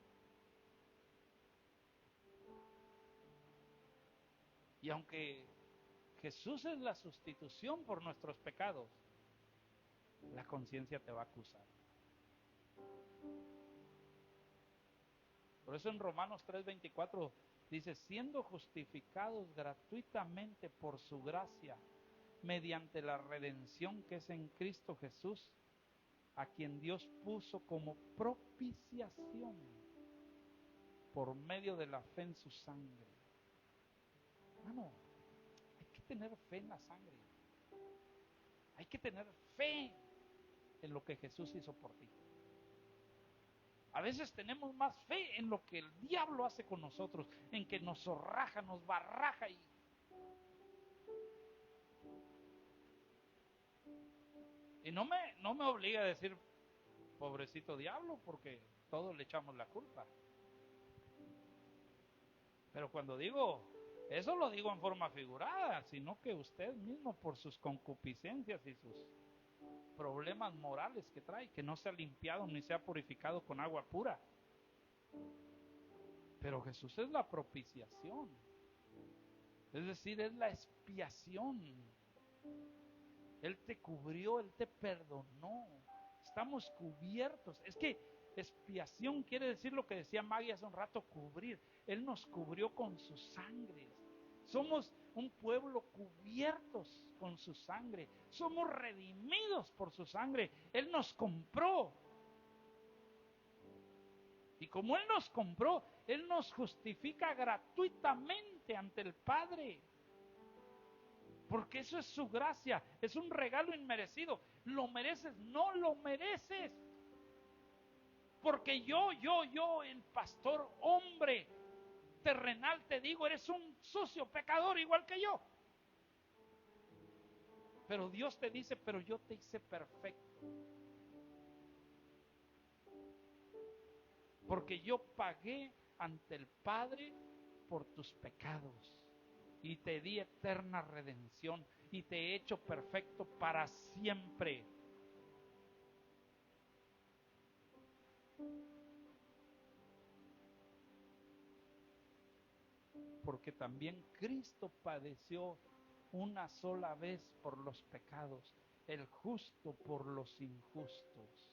Y aunque Jesús es la sustitución por nuestros pecados, la conciencia te va a acusar. Por eso en Romanos 3:24 dice, siendo justificados gratuitamente por su gracia, mediante la redención que es en Cristo Jesús, a quien Dios puso como propiciación por medio de la fe en su sangre. Hermano, hay que tener fe en la sangre. Hay que tener fe en lo que Jesús hizo por ti. A veces tenemos más fe en lo que el diablo hace con nosotros, en que nos zorraja, nos barraja y no me obliga a decir pobrecito diablo, porque todos le echamos la culpa. Pero cuando digo eso, lo digo en forma figurada, sino que usted mismo por sus concupiscencias y sus problemas morales que trae, que no se ha limpiado ni se ha purificado con agua pura. Pero Jesús es la propiciación, es decir, es la expiación. Él te cubrió, Él te perdonó. Estamos cubiertos. Es que expiación quiere decir lo que decía Maggie hace un rato, cubrir. Él nos cubrió con su sangre. Somos un pueblo cubiertos con su sangre. Somos redimidos por su sangre. Él nos compró. Y como Él nos compró, Él nos justifica gratuitamente ante el Padre. Porque eso es su gracia, es un regalo inmerecido. ¿Lo mereces? No lo mereces. Porque yo, el pastor hombre terrenal, te digo, eres un sucio pecador igual que yo. Pero Dios te dice, pero yo te hice perfecto. Porque yo pagué ante el Padre por tus pecados. Y te di eterna redención. Y te he hecho perfecto para siempre. Porque también Cristo padeció una sola vez por los pecados, el justo por los injustos,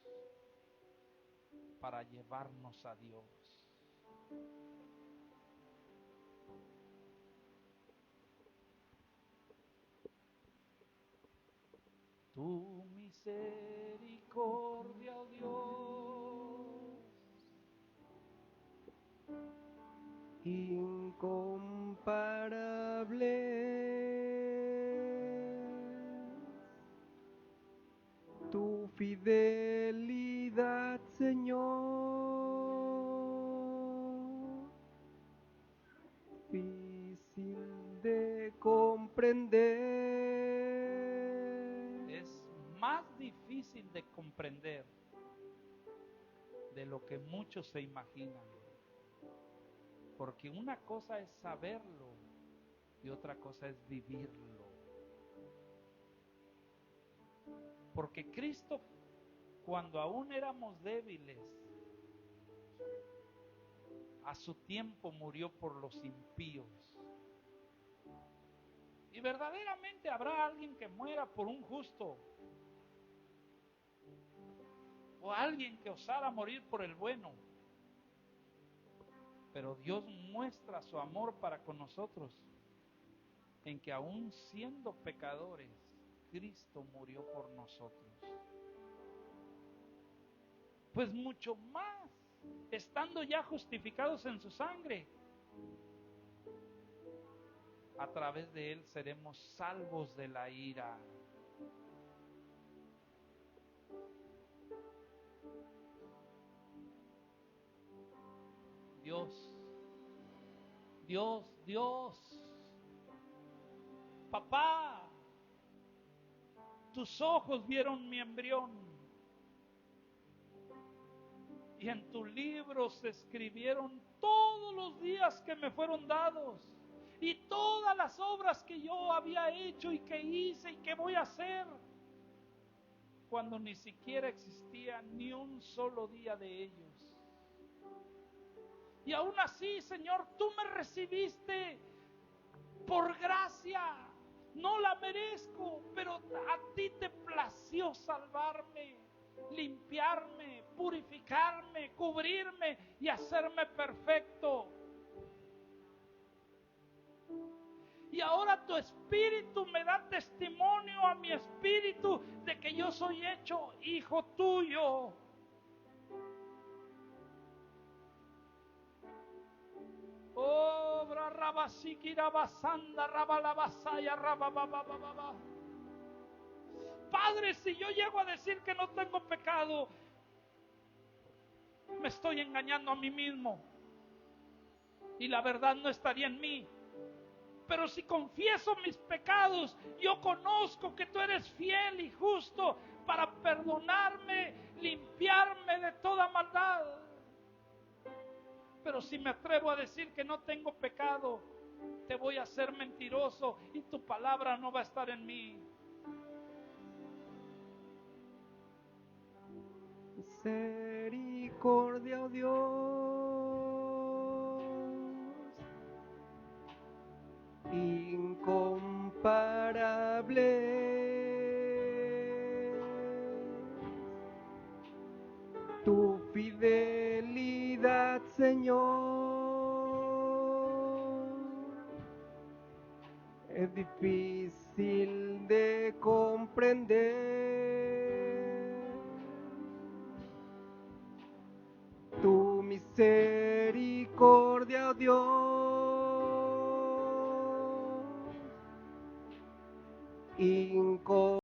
para llevarnos a Dios. Tu misericordia, oh Dios, incomparable, tu fidelidad, Señor, difícil de comprender. es más difícil de comprender de lo que muchos se imaginan. Porque una cosa es saberlo y otra cosa es vivirlo. Porque Cristo, cuando aún éramos débiles, a su tiempo murió por los impíos. Y verdaderamente habrá alguien que muera por un justo, o alguien que osara morir por el bueno. Pero Dios muestra su amor para con nosotros en que aún siendo pecadores, Cristo murió por nosotros. Pues mucho más, estando ya justificados en su sangre, a través de él seremos salvos de la ira. Dios, papá, tus ojos vieron mi embrión y en tu libro se escribieron todos los días que me fueron dados y todas las obras que yo había hecho y que hice y que voy a hacer, cuando ni siquiera existía ni un solo día de ellos. Y aún así, Señor, tú me recibiste por gracia. No la merezco, pero a ti te plació salvarme, limpiarme, purificarme, cubrirme y hacerme perfecto. Y ahora tu espíritu me da testimonio a mi espíritu de que yo soy hecho hijo tuyo. Oh, Padre, si yo llego a decir que no tengo pecado, me estoy engañando a mí mismo y la verdad no estaría en mí. Pero si confieso mis pecados, yo conozco que tú eres fiel y justo para perdonarme, limpiarme de toda maldad. Pero si me atrevo a decir que no tengo pecado, te voy a hacer mentiroso y tu palabra no va a estar en mí. Misericordia, oh Dios, incomparable, tu fidelidad, Señor, es difícil de comprender. Tu misericordia, oh Dios,